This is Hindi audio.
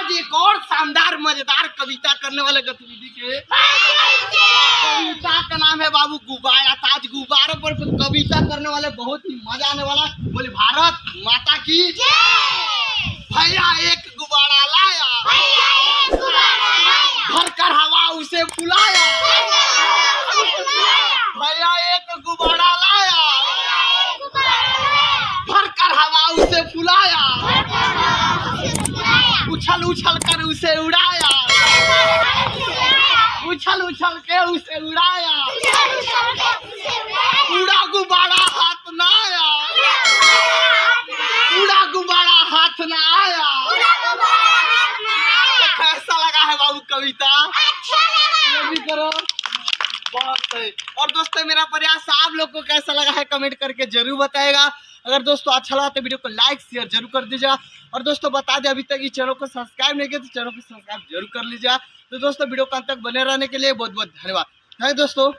आज एक और शानदार मजेदार कविता करने वाले गतिविधि के कविता का नाम है बाबू गुब्बारा। आज गुब्बारों पर कविता करने वाले बहुत ही मजा आने वाला। बोले भारत माता की भैया एक गुब्बारा लाया, भर कर हवा उसे फुलाया। भैया एक गुब्बारा लाया, भर कर हवा उसे फुलाया। उछल उछल कर उसे उड़ाया, उछल उछल के उसे उड़ाया। उड़ा गुब्बारा हाथ न आया, उड़ा गुब्बारा हाथ न आया। कैसा लगा है बाबू कविता? ये भी करो, बहुत सही। और दोस्तों मेरा प्रयास आप लोग को कैसा लगा है कमेंट करके जरूर बताएगा। अगर दोस्तों अच्छा लगा तो वीडियो को लाइक शेयर जरूर कर दीजिएगा। और दोस्तों बता दें अभी तक इस चैनल को सब्सक्राइब नहीं किया तो चैनल को सब्सक्राइब जरूर कर लीजिएगा। तो दोस्तों वीडियो को अंत तक बने रहने के लिए बहुत बहुत धन्यवाद। थैंक दोस्तों।